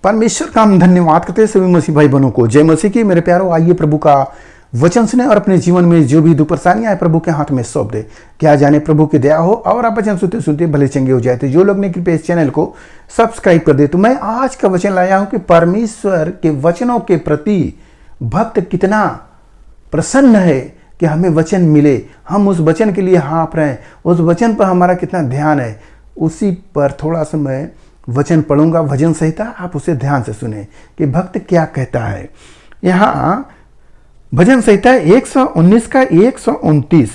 परमेश्वर का हम धन्यवाद करते हैं सभी मसीह भाई बहनों को। जय मसीह की। मेरे प्यारों, आइए प्रभु का वचन सुने और अपने जीवन में जो भी दुख परेशानियां है प्रभु के हाथ में सौंप दे। क्या जाने प्रभु की दया हो और आप वचन सुनते सुनते भले चंगे हो जाए। तो जो लोग ने कृपया इस चैनल को सब्सक्राइब कर दे। तो मैं आज का वचन लाया हूं कि परमेश्वर के वचनों के प्रति भक्त कितना प्रसन्न है कि हमें वचन मिले, हम उस वचन के लिए हाँफ रहे हैं, उस वचन पर हमारा कितना ध्यान है। उसी पर थोड़ा सा मैं वचन पढ़ूंगा, भजन संहिता, आप उसे ध्यान से सुने कि भक्त क्या कहता है। यहाँ भजन संहिता 119 का 129,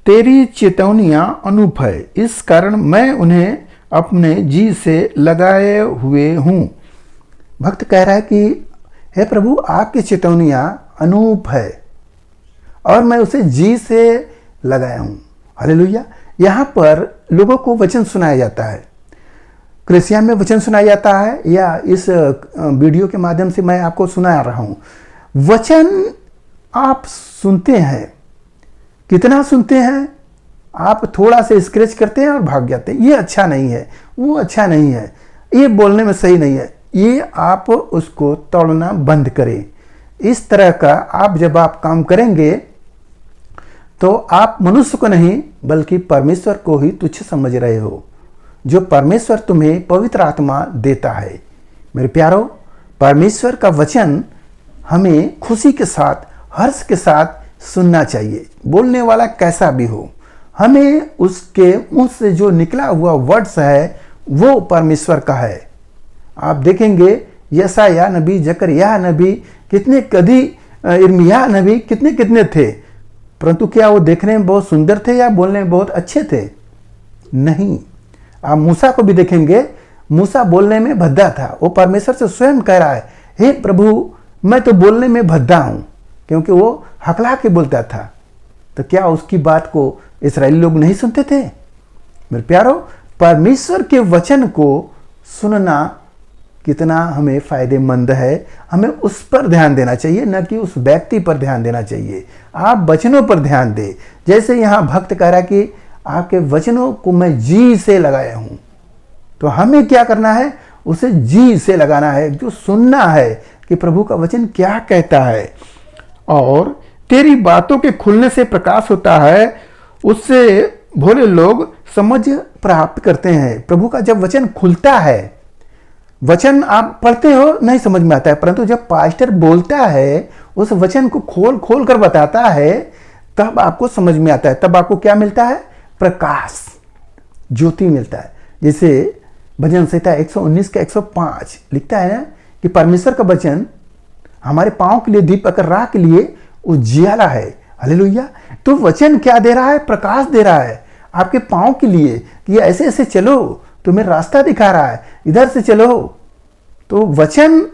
तेरी चेतवनियां अनूप है, इस कारण मैं उन्हें अपने जी से लगाए हुए हूँ। भक्त कह रहा है कि हे प्रभु, आपकी चेतवनियां अनूप है और मैं उसे जी से लगाया हूँ। हालेलुया। यहाँ पर लोगों को वचन सुनाया जाता है, क्रिसिया में वचन सुनाया जाता है, या इस वीडियो के माध्यम से मैं आपको सुना रहा हूँ। वचन आप सुनते हैं, कितना सुनते हैं? आप थोड़ा से स्क्रैच करते हैं और भाग जाते हैं। ये अच्छा नहीं है, वो अच्छा नहीं है, ये बोलने में सही नहीं है। ये आप उसको तोड़ना बंद करें। इस तरह का जब आप काम करेंगे तो आप मनुष्य को नहीं बल्कि परमेश्वर को ही तुच्छ समझ रहे हो, जो परमेश्वर तुम्हें पवित्र आत्मा देता है। मेरे प्यारों, परमेश्वर का वचन हमें खुशी के साथ, हर्ष के साथ सुनना चाहिए। बोलने वाला कैसा भी हो, हमें उसके मुंह से जो निकला हुआ वर्ड्स है वो परमेश्वर का है। आप देखेंगे यशायाह नबी, जकरिया नबी, इर्मिया नबी, कितने थे, परंतु क्या वो देखने में बहुत सुंदर थे या बोलने में बहुत अच्छे थे? नहीं। आप मूसा को भी देखेंगे, मूसा बोलने में भद्दा था। वो परमेश्वर से स्वयं कह रहा है, हे प्रभु, मैं तो बोलने में भद्दा हूं, क्योंकि वो हकला के बोलता था। तो क्या उसकी बात को इस्राएली लोग नहीं सुनते थे? मेरे प्यारों, परमेश्वर के वचन को सुनना कितना हमें फायदेमंद है। हमें उस पर ध्यान देना चाहिए, न कि उस व्यक्ति पर ध्यान देना चाहिए। आप वचनों पर ध्यान दें। जैसे यहाँ भक्त कह रहा कि आपके वचनों को मैं जी से लगाया हूं, तो हमें क्या करना है? उसे जी से लगाना है, जो सुनना है कि प्रभु का वचन क्या कहता है। और तेरी बातों के खुलने से प्रकाश होता है, उससे भोले लोग समझ प्राप्त करते हैं। प्रभु का जब वचन खुलता है, वचन आप पढ़ते हो नहीं समझ में आता है, परंतु जब पास्टर बोलता है, उस वचन को खोल खोल कर बताता है, तब आपको समझ में आता है। तब आपको क्या मिलता है? प्रकाश, ज्योति मिलता है। जैसे भजन संहिता 119 का 105 लिखता है ना कि परमेश्वर का वचन हमारे पांव के लिए दीपक, राह के लिए उजियाला है। हालेलुया। तो वचन क्या दे रहा है? प्रकाश दे रहा है आपके पांव के लिए कि ऐसे ऐसे चलो, तुम्हें रास्ता दिखा रहा है, इधर से चलो। तो वचन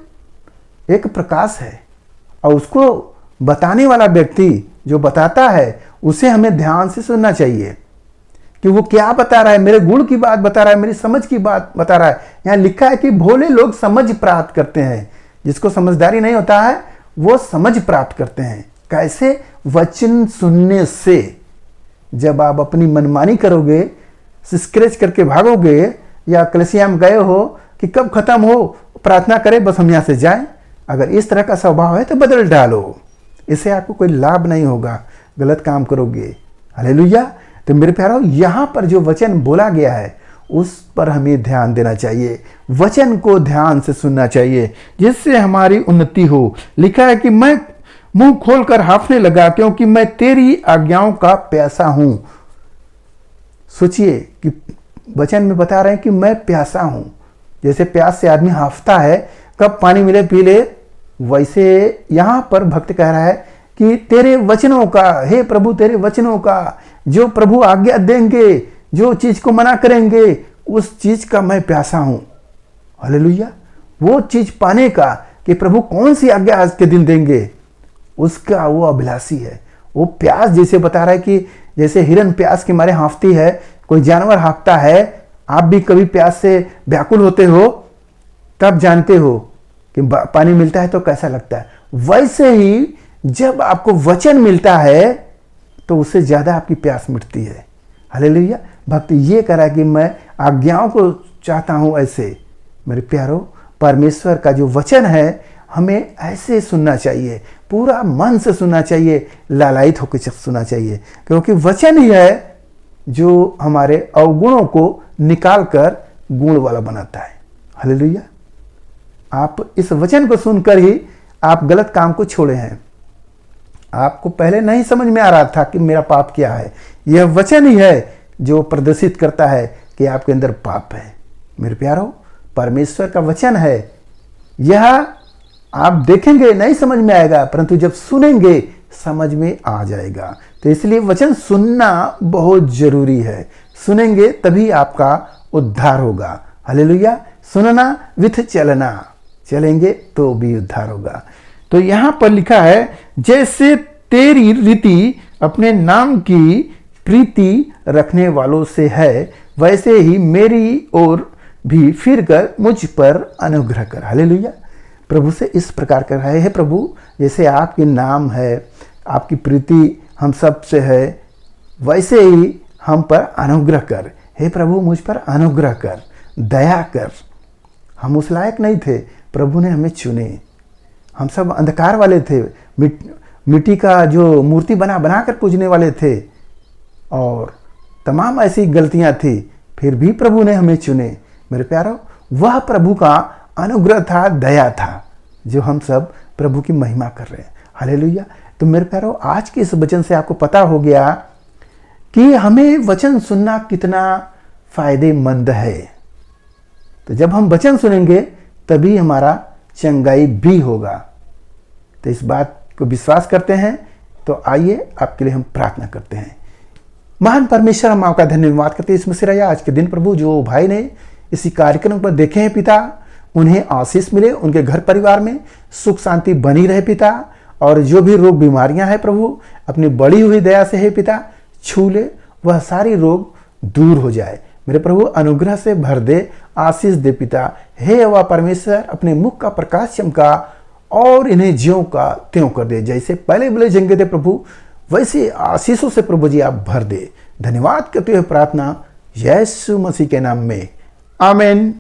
एक प्रकाश है, और उसको बताने वाला व्यक्ति जो बताता है, उसे हमें ध्यान से सुनना चाहिए कि वो क्या बता रहा है। मेरे गुण की बात बता रहा है, मेरी समझ की बात बता रहा है। यहाँ लिखा है कि भोले लोग समझ प्राप्त करते हैं। जिसको समझदारी नहीं होता है वो समझ प्राप्त करते हैं। कैसे? वचन सुनने से। जब आप अपनी मनमानी करोगे, स्क्रैच करके भागोगे, या कलीसिया में गए हो कि कब खत्म हो, प्रार्थना करें बस हम यहाँ से जाएं, अगर इस तरह का स्वभाव है तो बदल डालो। इससे आपको कोई लाभ नहीं होगा, गलत काम करोगे। हालेलुया। तो मेरे प्यारों, यहाँ पर जो वचन बोला गया है उस पर हमें ध्यान देना चाहिए, वचन को ध्यान से सुनना चाहिए, जिससे हमारी उन्नति हो। लिखा है कि मैं मुंह खोलकर हाँफने लगा, क्योंकि मैं तेरी आज्ञाओं का प्यासा हूं। सोचिए कि वचन में बता रहे हैं कि मैं प्यासा हूं। जैसे प्यास से आदमी हाँफता है, कब पानी मिले पी ले, वैसे यहां पर भक्त कह रहा है कि तेरे वचनों का, हे प्रभु, तेरे वचनों का, जो प्रभु आज्ञा देंगे, जो चीज को मना करेंगे, उस चीज का मैं प्यासा हूं। हालेलुया। वो चीज पाने का कि प्रभु कौन सी आज्ञा आज के दिन देंगे, उसका वो अभिलाषी है। वो प्यास जैसे बता रहा है कि जैसे हिरन प्यास के मारे हाँफती है, कोई जानवर हाँफता है, आप भी कभी प्यास से व्याकुल होते हो, तब जानते हो कि पानी मिलता है तो कैसा लगता है। वैसे ही जब आपको वचन मिलता है तो उससे ज्यादा आपकी प्यास मिटती है। हालेलुया। भक्त ये कह रहा है कि मैं आज्ञाओं को चाहता हूं। ऐसे मेरे प्यारों, परमेश्वर का जो वचन है हमें ऐसे सुनना चाहिए, पूरा मन से सुनना चाहिए, लालायित होकर सुनना चाहिए, क्योंकि वचन ही है जो हमारे अवगुणों को निकाल कर गुण वाला बनाता है। हालेलुया। आप इस वचन को सुनकर ही आप गलत काम को छोड़े हैं। आपको पहले नहीं समझ में आ रहा था कि मेरा पाप क्या है। यह वचन ही है जो प्रदर्शित करता है कि आपके अंदर पाप है। मेरे प्यारो, परमेश्वर का वचन है, यह आप देखेंगे नहीं समझ में आएगा, परंतु जब सुनेंगे समझ में आ जाएगा। तो इसलिए वचन सुनना बहुत जरूरी है। सुनेंगे तभी आपका उद्धार होगा। हालेलुया। सुनना विथ चलना, चलेंगे तो भी उद्धार होगा। तो यहां पर लिखा है, जैसे तेरी रीति अपने नाम की प्रीति रखने वालों से है, वैसे ही मेरी ओर भी फिर कर मुझ पर अनुग्रह कर। हालेलुया। प्रभु से इस प्रकार कर रहे हैं, प्रभु जैसे आपके नाम है, आपकी प्रीति हम सब से है, वैसे ही हम पर अनुग्रह कर। हे प्रभु, मुझ पर अनुग्रह कर, दया कर। हम उस लायक नहीं थे, प्रभु ने हमें चुने। हम सब अंधकार वाले थे, मिट्टी का जो मूर्ति बना बना कर पूजने वाले थे, और तमाम ऐसी गलतियां थी, फिर भी प्रभु ने हमें चुने। मेरे प्यारो, वह प्रभु का अनुग्रह था, दया था, जो हम सब प्रभु की महिमा कर रहे हैं। हालेलुया। तो मेरे प्यारो, आज के इस वचन से आपको पता हो गया कि हमें वचन सुनना कितना फायदेमंद है। तो जब हम वचन सुनेंगे तभी हमारा चंगाई भी होगा। तो इस बात को विश्वास करते हैं। तो आइए आपके लिए हम प्रार्थना करते हैं। महान परमेश्वर, हम आपका धन्यवाद करते हैं इसमें से रहा आज के दिन प्रभु, जो भाई ने इसी कार्यक्रम पर देखे हैं पिता, उन्हें आशीष मिले, उनके घर परिवार में सुख शांति बनी रहे पिता, और जो भी रोग बीमारियां हैं प्रभु, अपनी बड़ी हुई दया से है पिता छू ले, वह सारी रोग दूर हो जाए। मेरे प्रभु अनुग्रह से भर दे, आशीष दे पिता। हे यहोवा परमेश्वर, अपने मुख का प्रकाश चमका और इन्हें ज्यों का त्यों कर दे। जैसे पहले बोले जंगे थे प्रभु, वैसे आशीषों से प्रभु जी आप भर दे। धन्यवाद करते हुए प्रार्थना यीशु मसीह के नाम में, आमीन।